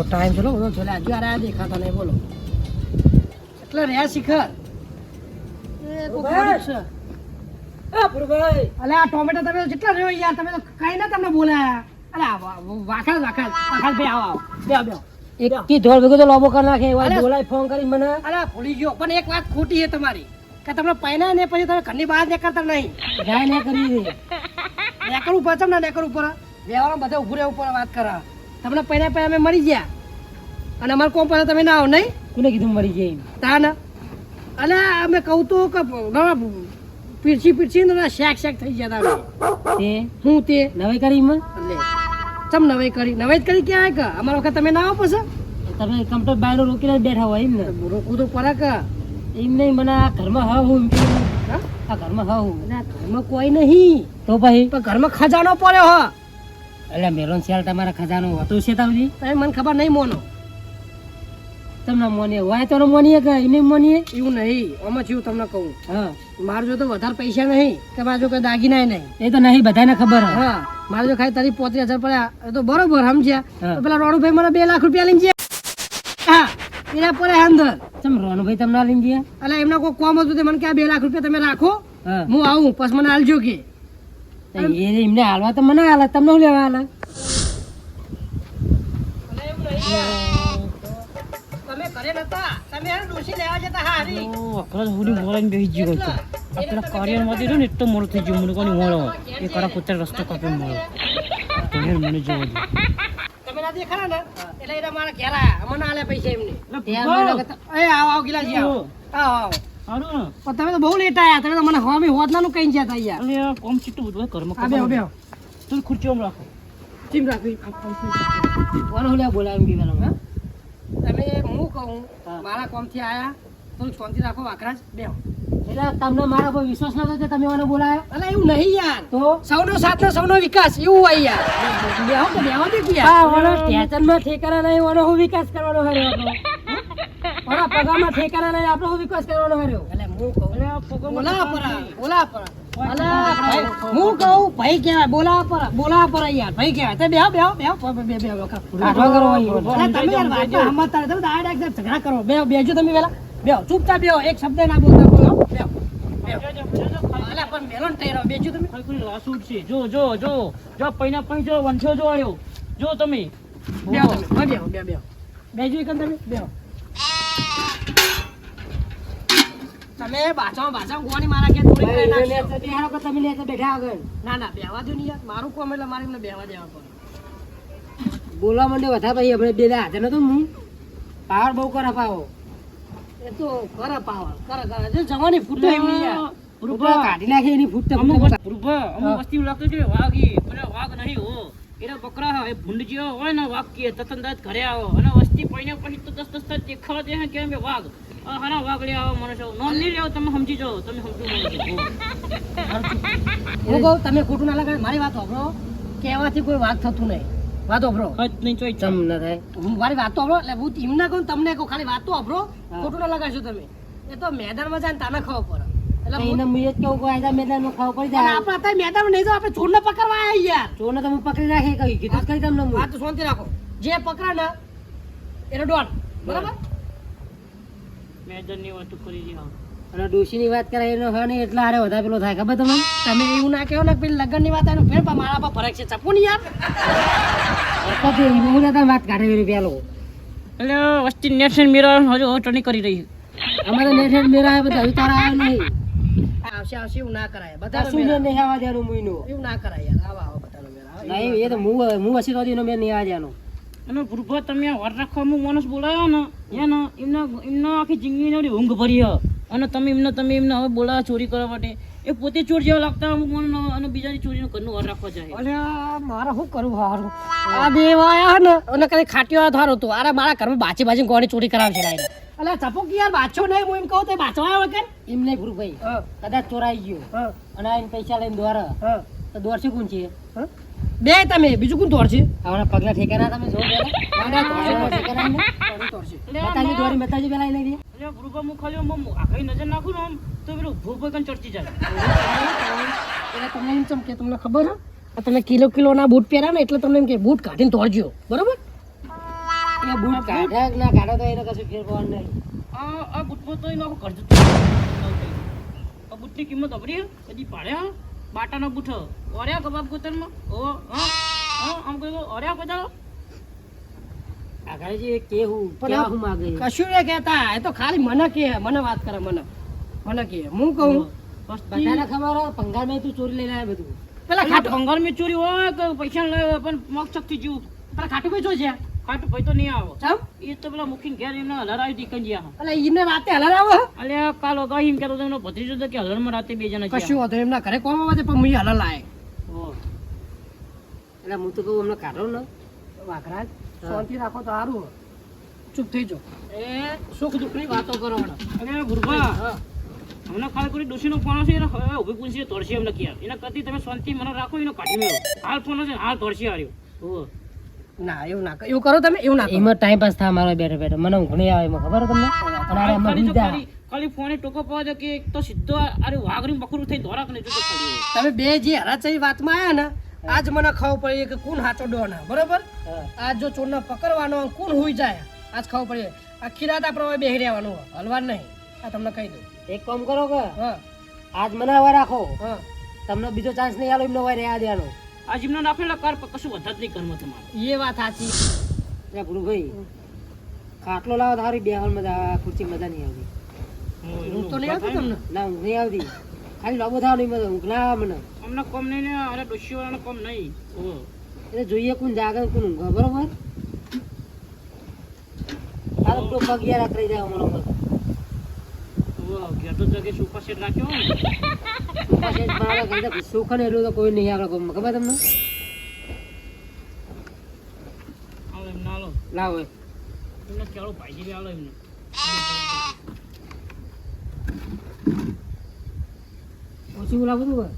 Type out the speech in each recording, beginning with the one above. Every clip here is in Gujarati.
ટાઈમ ચલો બધો ચલે હજુ આ દેખાતા નહીં બોલો એટલે રહ્યા શિખર એ તો ખરું છે આ પુરભાઈ અલે આ ટોમેટો તમે જેટલા રહ્યો યાર તમે તો કઈ ના તમને બોલાયા અલે વાખાલ ભાઈ આવો બેહો એક કી ઢોલ ભેગો તો લોબો કરી નાખે એવા બોલાય ફોન કરી મને અલે ભૂલી ગયો પણ એક વાત ખોટી છે તમારી કે તમને પૈના ને પછી તમે ઘરની બહાર નીકળતા નહીં જાય ને કરી નીકળવું પડે ને નીકળવું પડે વ્યવહારમાં બધા ઉભું રહેવું પડે વાત કરા તમને પૈના અમે મરી ગયા અને અમારે કોમ પડે તમે ના આવો નહીં કોને કીધું મરી જાય તા ને અલે અમે કહું તો કે પીરસી ને શેક થઈ ગયા તે હું તે નવાઈ કરી માં એટલે ચમ નવાઈ કરી ક્યાં કે અમારા વખત તમે ના આવો પછી તમે કમ્પ્યુટર બાયરો રોકીને બેઠા હોય એમ ને રોકવું તો પડે કે એમ નહીં મને આ ઘરમાં હું આ ઘરમાં ઘરમાં કોઈ નહીં તો ભાઈ પણ ઘરમાં ખજાનો પડ્યો હ એટલે મેલોન શિયાળ તમારા ખજાનો હતો છે તમે મને ખબર નહીં મોનો તમને મોનીએ હોય તો મોનીએ કે એને મોનીએ એવું નહીં આમાં છું તમને કહું હા મારું જો તો વધારે પૈસા નહીં કે મારે જો કોઈ દાગીના નહીં એ તો નહીં બધાને ખબર હા મારે જો ખાલી તારી 35,000 પડ્યા એ તો બરોબર સમજ્યા તો પેલા રોણુભાઈ મને 2 લાખ રૂપિયા લઈને ગયા હા એના પડે અંદર ચમ રોણુભાઈ તમને લઈને ગયા એટલે એમના કોઈ કોમ હતું મને કે 2 લાખ રૂપિયા તમે રાખો હું આવું પછી મને હાલજો કે એમને હાલવા તો મને હાલે તમને શું લેવા હાલે તમે ઘરે નતા તમે એને ડોસી લેવા જતા હારી અકરાજ હુડી મોળાને બેહી ગયો હતો આપણા કાર્યમાંથી જો ને એટલો મોડો થઈ ગયો મને કોની મોળો એ કડા કુતરા રસ્તો કાપીને મોળો તો હેર મને જોવો તમે ના દેખાડા ને એટલે એના મારા ઘેર આયા મને આલે પૈસા એમને એ આવો ગિલાજી આવો હારું પણ તમે તો બહુ લેટ આયા તમે તો મને હવામી હોદનાનું કઈ જતા યાર અરે કોમ ચીટું બધું ઘરમાં બેહો તું ખુરચીમાં રાખો ટીમ રાખવી કોણ હોલે બોલાવી ગીવાના તમે હું કહું મારા કોમથી આયા તો શાંતિ રાખો વાકરાજ બેહો એટલે તમને મારા પર વિશ્વાસ નતો કે તમે મને બોલાયો અલા એવું નહીં યાર તો સૌનો સાથ ને સૌનો વિકાસ એવું હોય યાર બેહો તો બેહો દે યાર હા ઓનો ટેન્શનમાં ઠેકાણા નહીં ઓનો હું વિકાસ કરવાનો હર્યો આપણો ઓના પગામાં ઠેકાણા નહીં આપણો હું વિકાસ કરવાનો હર્યો એટલે હું કહું બોલા પર હું કહું ભાઈ કેવાય બોલા પર યાર ભાઈ કેવાય તે બેહો તમે યાર વાત સમજતા તમે ડાયરેક્ટ ઝઘડા કરો બેજો તમે વેલા બેહો ચૂપચાપ બેહો એક શબ્દ ના બોલતા બોલો બેહો અલા પણ મેલોન ટેરો બેજો તમે કોઈ લાસૂટ છે જો પૈના જો વંશો જો આયો જો તમે બેહો બેજો એકમ તમે બેહો તમે બાચા ગોવાની મારા કે થોડી કરી નાખો બેહારો કે તમે લેતા બેઠા આગળ ના બેહવા દો ની યાર મારું કોમ એટલે મારે એમને બેહવા દેવા પડે બોલવા માંડે વધા ભાઈ આપણે બે હાજર નતો હું પાવર બહુ કરે પાવો એ તો કરે પાવર કરે જો જવાની ફૂટો એમની યાર રૂપા કાઢી નાખે એની ફૂટ રૂપા અમુક વસ્તી લાગતો છે વાગી પણ વાગ નહીં હો એના બકરા એ ભૂંડજીઓ હોય ને વાગ કે તતનદાત ઘરે આવો અને વસ્તી પૈને પછી તો 10 દેખાવા દે કે અમે વાગ હરા વાગડી આવો મને છો નોન નહીં લેવો તમે સમજી જાઓ તમે સમજો હું કહું તમે ખોટું ના લગાડ મારી વાત સાંભળો કહેવાથી કોઈ વાત થતું નહીં વાત સાંભળો નહીં ચોઈ ચમ ના થાય હું મારી વાત સાંભળો એટલે હું એમ ના કહું તમને કહું ખાલી વાત તો સાંભળો ખોટું ના લગાડશો તમે એ તો મેદાનમાં જાય તને ખબર પડે એટલે એને મુએ કેવું કોઈ મેદાનમાં ખાવ પડી જાય આપણે અત્યારે મેદાનમાં નહીં તો આપણે ચોરને પકડવા આવ્યા યાર ચોરને તમે પકડી રાખે કઈ કીધું કઈ તમને વાત તો શાંતિ રાખો જે પકડા ને એનો ડોટ બરાબર મેદાનની વાત કરી દીધો અને ડોશીની વાત કરે એનો હ ને એટલા હારે વધારે પેલો થાય ખબર તમે એવું ના કહો ને પેલી લગનની વાત આનો ફેર મારા પર ફરક છે ચપુ ની યાર તો હું ના વાત કાઢે પેલો એટલે વસ્તી નેશન મેરા હજુ ટણી કરી રહી અમારે નેશન મેરા બધા ઉતારા આવ્યો નહીં આવશે એવું ના કરાય બધા શું ને નહીં આવવા દેવાનું મુઈનો એવું ના કરાય યાર આવો બધાનો મેરા નહીં એ તો હું વસી તો એનો મેર નહીં આવવા દેવાનો અને પૂર્વ તમે વાર રાખવા માણસ બોલાયો ને એનો એમનો આખી જિંદગીની ઊંઘ ભરી અને તમે એમને હવે બોલાવા ચોરી કરવા માટે એ પોતે ચોર જેવા લાગતા અમુક મને અને બીજાની ચોરીનું ઘરનું વાર રાખવા જાય અરે મારે શું કરવું હારું આ બે આયા ને અને કઈ ખાટીઓ ધારો તો અરે મારા ઘરમાં બાચી કોની ચોરી કરાવશે લાઈને અલે ચપો કે યાર બાચો નહીં હું એમ કહું તો બાચો આવ્યો કે એમ નહીં ગુરુભાઈ કદાચ ચોરાઈ ગયો અને આઈને પૈસા લઈને દોરા તો દોરશે કોણ છે બે તમે બીજું કોણ તોડશે આવના પગલા ઠેકાના તમે જો બતાજી દોરી બતાજી પેલા લઈ લે અરે ગુરુબા મુ ખાલી આ કઈ નજર નાખું ને તો પેલું ભૂપ કન ચડતી જાય એટલે તમને એમ ચમ કે તમને ખબર હે તમે કિલો ના બૂટ પહેર્યા ને એટલે તમને એમ કે બૂટ કાઢીને તોડજો બરોબર એ બૂટ કાઢ્યા કે ના કાઢો તો એને કશું ફેર પડવાનું નહીં. આ બૂટમાં તો એનો કરજો આ બૂટની કિંમત અબરી બધી પાડ્યા બાટાનો બૂટ ઓર્યા કબાબ કોતરમાં ઓ હા હા આમ કહ્યું ઓર્યા બધા આગળ જે કેવું કેવું માંગે કશું ન કહેતા એ તો ખાલી મને કે મને વાત કરે મને કે હું કહું બધાને ખબર હોય પંગારમાં તું ચોરી લઈને આવ્યા બધું પેલા ખાટું પંગારમાં ચોરી હોય કે પૈસા લાવે પણ મોક્ષથી જીવ પેલા ખાટું ભાઈ શું છે ખાટું ભાઈ તો નહીં આવો ચાલ એ તો પેલા મુખીને ઘેર એમને હલરાવી દી કંજિયા એટલે એને રાતે હલારાવો અલે કાલો ગઈ એમ કહેતો એમનો ભત્રીજો તો કે હલરમાં રાતે બે જણા કશું હતું એમના ઘરે કોમ આવે પણ મુઈ હલા લાય હો એટલે હું તો કહું અમને કાઢો ને વાઘરાજ શાંતિ રાખો તો સારું ચૂપ થઈ જાઓ એ સુખ દુઃખની વાતો કરો અરે ગુરબા હમણાં ખાલી કોઈ ડોશીનો ફોન છે એને હવે ઊભી પૂંછી તોડશે એમને ક્યાં એના કરતી તમે શાંતિ મને રાખો એનો કાઢી મેળો હાલ ફોન છે હાલ તોડશે હાર્યો હો ના એવું ના એવું કરો તમે એવું ના એમાં ટાઈમ પાસ થાય મારો બેઠો બેઠો મને ઊંઘ નહીં આવે એમાં ખબર તમને ખાલી ફોને ટોકો પાવા દે કે એક તો સીધો અરે વાઘરી બકરું થઈ દોરાક ને જોતો ખાલી તમે બે જે હરાચઈ વાતમાં આયા ને આજ મને ખબર પડી કે કોણ હાચો ડોના બરોબર આજ જો ચોરને પકડવાનો કોણ હોઈ જાય આજ ખબર પડી આખી રાત આપણે બેહી રહેવાનું હલવાનું નહીં આ તમને કહી દઉં એક કામ કરો કે આજ મને હવે રાખો તમને બીજો ચાન્સ નહીં આલો એમને હવે રહ્યા દેવાનો આ જીમનો નાખેલા કાર પર કશું વધા જ નહીં કરવું તમારે એ વાત સાચી રે ભૂલુભાઈ ખાટલો લાવો તારી બેહલ મજા ખુરશી મજા નહીં આવતી ઊંઘ તો નહીં આવતી તમને ના ઊંઘ નહીં આવતી ખાલી લાંબો થાવ નહીં મજા ઊંઘ ના આવે મને અમને કોમ નહીં ને અરે ડોશી વાળાનો કોમ નહીં એટલે જોઈએ કોણ જાગે કોણ ઊંઘે બરોબર આ તો પગ યાર આકરી જાય અમારો પર ઘેર તો જગે સુપર સેટ રાખ્યો સુપર સેટ મારા ઘરે સુખ ને એટલું તો કોઈ નહીં આગળ કોમ ખબર તમને આવો એમ ના લો લાવો એમને કેળો ભાઈજી આલો એમને ઓછી બોલા બધું આ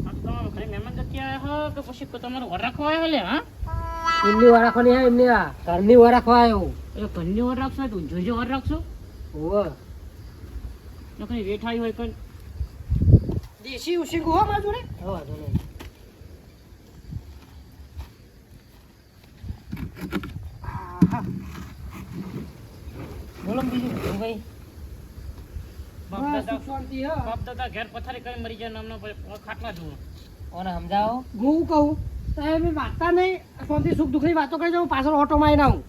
તો તમારો ઘરે મહેમાન ગતિ આવ્યા હો કે પછી તમારો વર રાખવા આવ્યો લે હા એમની વાર રાખવાની આ એમની આ ઘરની વાર રાખવા આવ્યો એ ઘરની વર રાખશો તો જોજો વર રાખશો ઓવે નકરી વેઠાઈ હોય કઈ દેશી ઉસી ગો માર જોડે હા જો નહીં બોલો બીજું ભાઈ બાપ દાદા ઘેર પથારી કરી મરી જાય નામનો ખાટલા જુઓ ઓને સમજાવો હું કહું સાહેબ વાંચતા નહીં શાંતિ સુખ દુઃખની વાતો કરી જાઉં પાછળ ઓટોમાં આવીને આવું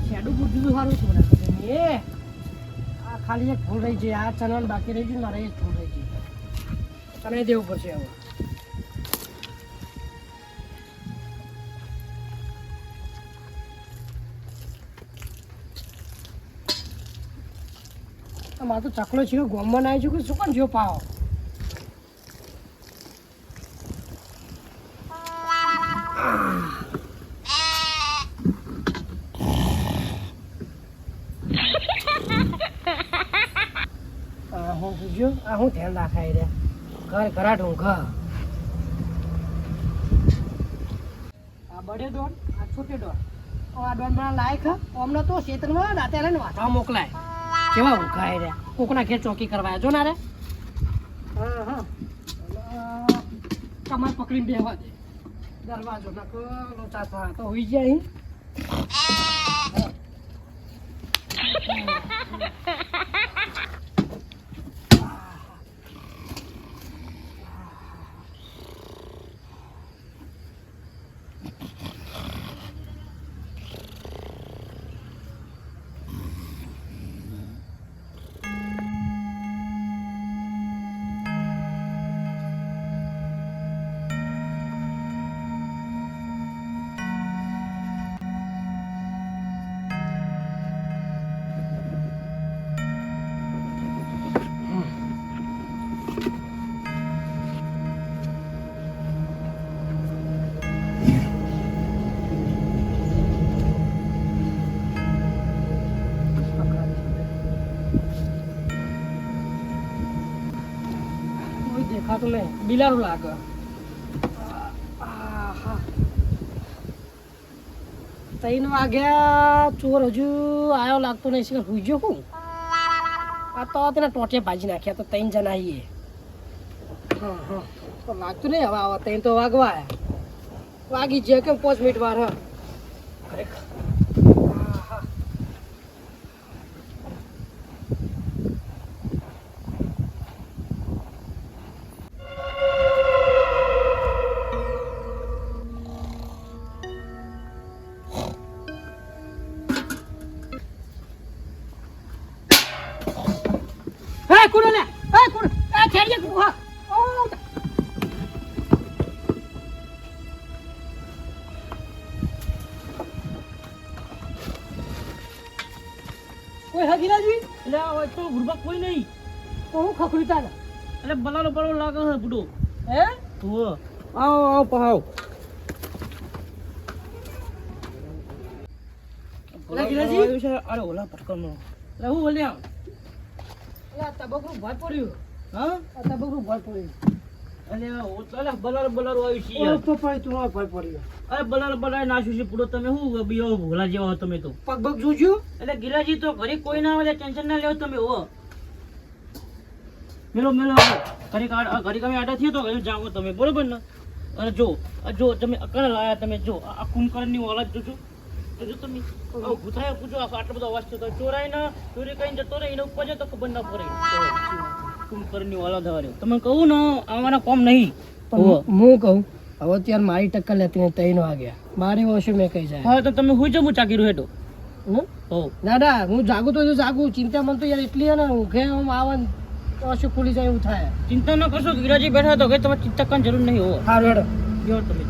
શેડું બધું સારું છે એ આ ખાલી એક ભૂલ રહી છે આ ચેનલ બાકી રહી ગયું મારે એક ભૂલ રહી છે તને દેવું પડશે હવે મારે તો ચકલો છે ગોમમાં આવી છું કે શું કોણ જો પાવો હું પૂછ્યું આ હું ધ્યાન રાખાય રે ઘર ઘરાટ હું ઘર આ બડે ડોન આ છોટે ડોન આ ડોન મને લાયક અમને તો ક્ષેત્રમાં રાતે લઈને વાંચવા મોકલાય કેવા ઊંઘાય રે કોકના ઘેર ચોકી કરવા જો ના રે હા હા કમર પકડીને બેહવા દે દરવાજો ના લોચા થા તો હોઈ જાય દેખાતું નહીં બિલારું લાગે ત્રણ વાગ્યા ચોર હજુ આવ્યો લાગતો નહીં છે ગયો હું આ તો તેના ટોટે ભાજી નાખ્યા તો ત્રણ જણા આવીએ હા હા તો લાગતું નહીં હવે આવા તઈ તો વાગવા આયા વાગી જે કેમ 5 મિનિટ વાર હા ખરેખર હા હે કુડો લે હે કુડો એ છેડીએ કુહા ઓ કોઈ હગીરાજી એટલે આ તો ગુરબા કોઈ નહીં તો હું ખખડી તાને એટલે બલાલો બળો લાગે છે બુડો હે હો આવો આવો પહાવ ગિરાજી છે અરે ઓલા પટકનો એટલે હું બોલ્યા અલા તબકરું ભર પડ્યું હા આ તબકરું ભર પડ્યું અરે બલારો બલારો આવી છે યાર પપ્પા તું ભર પડ્યું અરે બલારો બલાય નાખ્યું છે પૂરો તમે શું બીઓ ભોલા જેવા હો તમે તો પગ પગ જોજો એટલે ગિરાજી તો ઘરે કોઈ ના આવે ટેન્શન ના લેવો તમે હો મેલો મેલો ઘરે કમે આડા થયો તો ઘરે જાઓ તમે બરોબર ને અને જો તમે અકળ લાયા તમે જો આ કુંભકર્ણની ઓલાદ જોજો જોજો તમે ભૂથાય પૂછો આટલો બધો અવાજ થયો ચોરાય ના ચોરી કઈ જતો રહે એને ઉપર તો ખબર ના પડે કુંભકર્ણની ઓલાદ હવારે તમે કહું ને આવાના કોમ નહીં હું કહું હવે ત્યારે મારી ટક્કર લેતી ને 3 વાગ્યા મારી ઓછું મેં કહી જાય હા તો તમે હું જમું ચાકી રહ્યો હેઠો હો ના હું જાગું તો જાગું ચિંતા મને તો યાર એટલી હે ને ઊંઘે આમ આવન ઓછું ખુલી જાય એવું થાય ચિંતા ન કરશો ગિરાજી બેઠા તો કે તમારે ચિંતા કરવાની જરૂર નહીં હો હા રેડો જો તમે